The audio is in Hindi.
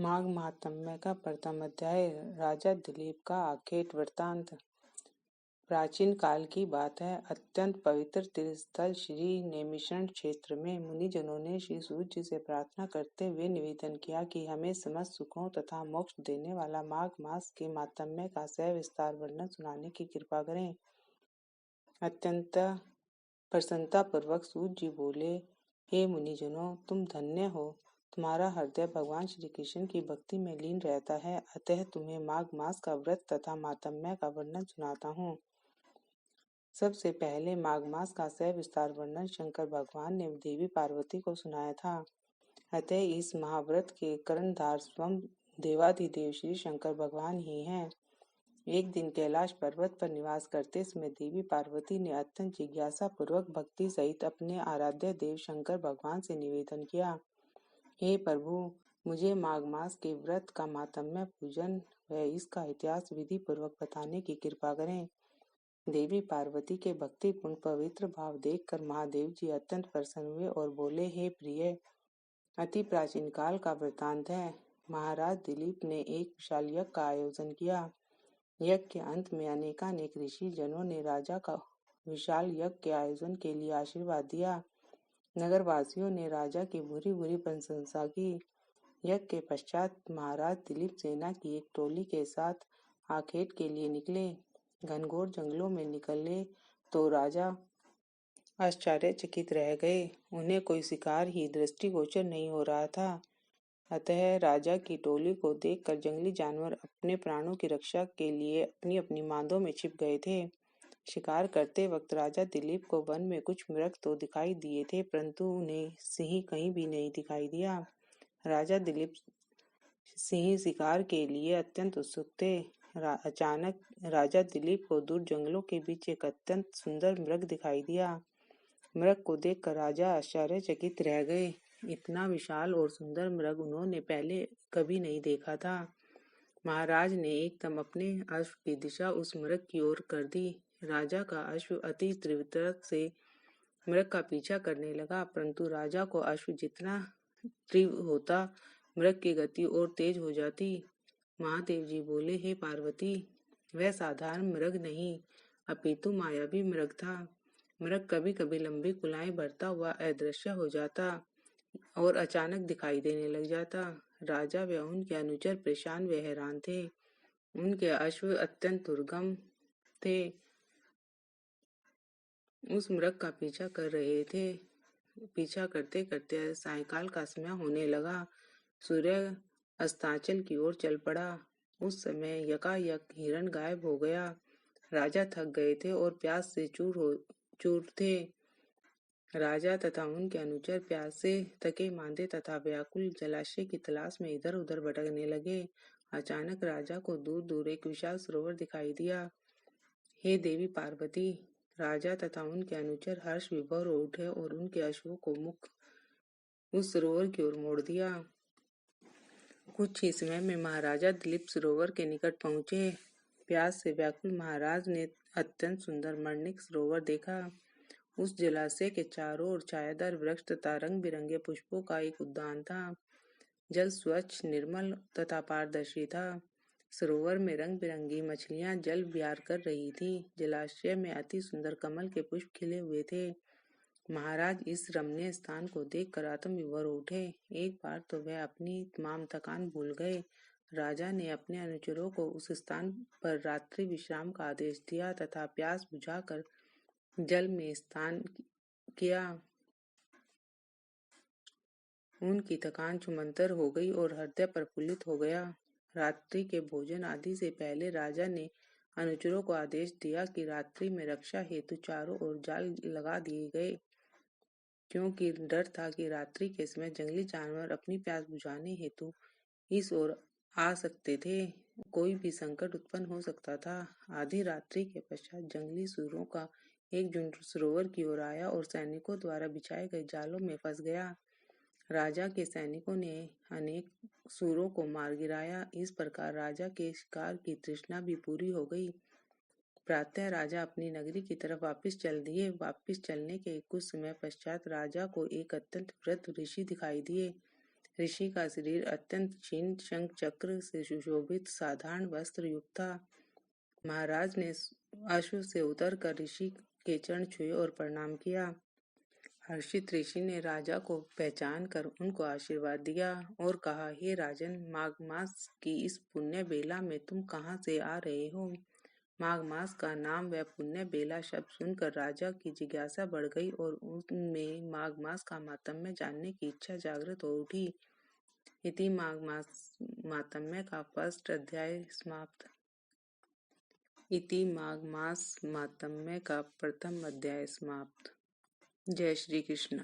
माघ महात्म्य का प्रथम अध्याय। राजा दिलीप का आखेट वृत्तांत। प्राचीन काल की बात है। अत्यंत पवित्र तीर्थस्थल श्री नैमिषारण्य क्षेत्र में मुनिजनों ने श्री सूर्य जी से प्रार्थना करते हुए निवेदन किया कि हमें समस्त सुखों तथा मोक्ष देने वाला माघ मास के महात्म्य का सविस्तार वर्णन सुनाने की कृपा करें। अत्यंत प्रसन्नता पूर्वक सूर्य जी बोले, हे मुनिजनों, तुम धन्य हो। तुम्हारा हृदय भगवान श्री कृष्ण की भक्ति में लीन रहता है, अतः तुम्हें माघ मास का व्रत तथा महात्म्य का वर्णन सुनाता हूँ। सबसे पहले माघ मास का सविस्तार वर्णन शंकर भगवान ने देवी पार्वती को सुनाया था। अतः इस महाव्रत के कर्णधार स्वयं देवाधिदेव श्री शंकर भगवान ही हैं। एक दिन कैलाश पर्वत पर निवास करते समय देवी पार्वती ने अत्यंत जिज्ञासा पूर्वक भक्ति सहित अपने आराध्य देव शंकर भगवान से निवेदन किया, हे प्रभु, मुझे माघ मास के व्रत का महात्म्य पूजन व इसका इतिहास विधि पूर्वक बताने की कृपा करें। देवी पार्वती के भक्तिपूर्ण पवित्र भाव देखकर महादेव जी अत्यंत प्रसन्न हुए और बोले, हे प्रिय, अति प्राचीन काल का वृतांत है। महाराज दिलीप ने एक विशाल यज्ञ का आयोजन किया। यज्ञ के अंत में अनेकानेक ऋषि जनों ने राजा का विशाल यज्ञ के आयोजन के लिए आशीर्वाद दिया। नगरवासियों ने राजा की बुरी बुरी प्रशंसा की। यज्ञ के पश्चात महाराज दिलीप सेना की एक टोली के साथ आखेट के लिए निकले। घनघोर जंगलों में निकले तो राजा आश्चर्यचकित रह गए। उन्हें कोई शिकार ही दृष्टिगोचर नहीं हो रहा था। अतः राजा की टोली को देखकर जंगली जानवर अपने प्राणों की रक्षा के लिए अपनी अपनी मांदों में छिप गए थे। शिकार करते वक्त राजा दिलीप को वन में कुछ मृग तो दिखाई दिए थे, परंतु उन्हें सिंह कहीं भी नहीं दिखाई दिया। राजा दिलीप सिंह शिकार के लिए अत्यंत उत्सुक थे। अचानक राजा दिलीप को दूर जंगलों के बीच एक अत्यंत सुंदर मृग दिखाई दिया। मृग को देखकर राजा आश्चर्यचकित रह गए। इतना विशाल और सुंदर मृग उन्होंने पहले कभी नहीं देखा था। महाराज ने एकदम अपने अश्व की दिशा उस मृग की ओर कर दी। राजा का अश्व अति तीव्रता से मृग का पीछा करने लगा, परंतु राजा को अश्व जितना तीव्र होता, मृग की गति और तेज हो जाती। महादेव जी बोले, हे पार्वती, वह साधारण मृग नहीं अपितु मायावी मृग था। मृग कभी कभी लंबी कुलाएं भरता हुआ अदृश्य हो जाता और अचानक दिखाई देने लग जाता। राजा व उनके अनुचर परेशान व हैरान थे। उनके अश्व अत्यंत दुर्गम थे। उस मृग का पीछा कर रहे थे। पीछा करते करते सायंकाल का समय होने लगा। सूर्य अस्ताचल की ओर चल पड़ा। उस समय यकायक हिरण गायब हो गया। राजा थक गए थे और प्यास से चूर थे। राजा तथा उनके अनुचर प्यास से थके मांदे तथा व्याकुल जलाशय की तलाश में इधर उधर भटकने लगे। अचानक राजा को दूर दूर एक विशाल सरोवर दिखाई दिया। हे देवी पार्वती, राजा तथा उनके अनुचर हर्ष विभोर हो उठे और उनके अश्वों को मुख उस सरोवर की ओर मोड़ दिया। कुछ ही समय में महाराजा दिलीप सरोवर के निकट पहुंचे। प्यास से व्याकुल महाराज ने अत्यंत सुंदर मणिक सरोवर देखा। उस जलाशय के चारों ओर छायादार वृक्ष तथा रंग बिरंगे पुष्पों का एक उद्यान था। जल स्वच्छ, निर्मल तथा पारदर्शी था। सरोवर में रंग बिरंगी मछलियां जल विहार कर रही थी। जलाशय में अति सुंदर कमल के पुष्प खिले हुए थे। महाराज इस रमणीय स्थान को देखकर आत्म विभोर उठे। एक बार तो वह अपनी तमाम थकान भूल गए। राजा ने अपने अनुचरों को उस स्थान पर रात्रि विश्राम का आदेश दिया तथा प्यास बुझाकर जल में स्नान किया। उनकी थकान छूमंतर हो गई और हृदय प्रफुल्लित हो गया। रात्रि के भोजन आदि से पहले राजा ने अनुचरों को आदेश दिया कि रात्रि में रक्षा हेतु चारों ओर जाल लगा दिए गए, क्योंकि डर था कि रात्रि के समय जंगली जानवर अपनी प्यास बुझाने हेतु इस ओर आ सकते थे। कोई भी संकट उत्पन्न हो सकता था। आधी रात्रि के पश्चात जंगली सूरों का एक झुंड सरोवर की ओर आया और सैनिकों द्वारा बिछाए गए जालों में फंस गया। राजा के सैनिकों ने अनेक सूरों को मार गिराया। इस प्रकार राजा के शिकार की तृष्णा भी पूरी हो गई। प्रातः राजा अपनी नगरी की तरफ वापस चल दिए। वापस चलने के कुछ समय पश्चात राजा को एक अत्यंत वृद्ध ऋषि दिखाई दिए। ऋषि का शरीर अत्यंत क्षीण, शंख चक्र से सुशोभित साधारण वस्त्र युक्त था। महाराज ने अश्व से उतरकर ऋषि के चरण छुए और प्रणाम किया। हर्षित ऋषि ने राजा को पहचान कर उनको आशीर्वाद दिया और कहा, हे राजन, माघ मास की इस पुण्य बेला में तुम कहाँ से आ रहे हो? माघ मास का नाम व पुण्य बेला शब्द सुनकर राजा की जिज्ञासा बढ़ गई और उनमें माघ मास का मातम्य जानने की इच्छा जागृत हो उठी। इति माघ मास मातम्य का फर्स्ट अध्याय समाप्त। इति माघ मास मातम्य का प्रथम अध्याय समाप्त। जय श्री कृष्ण।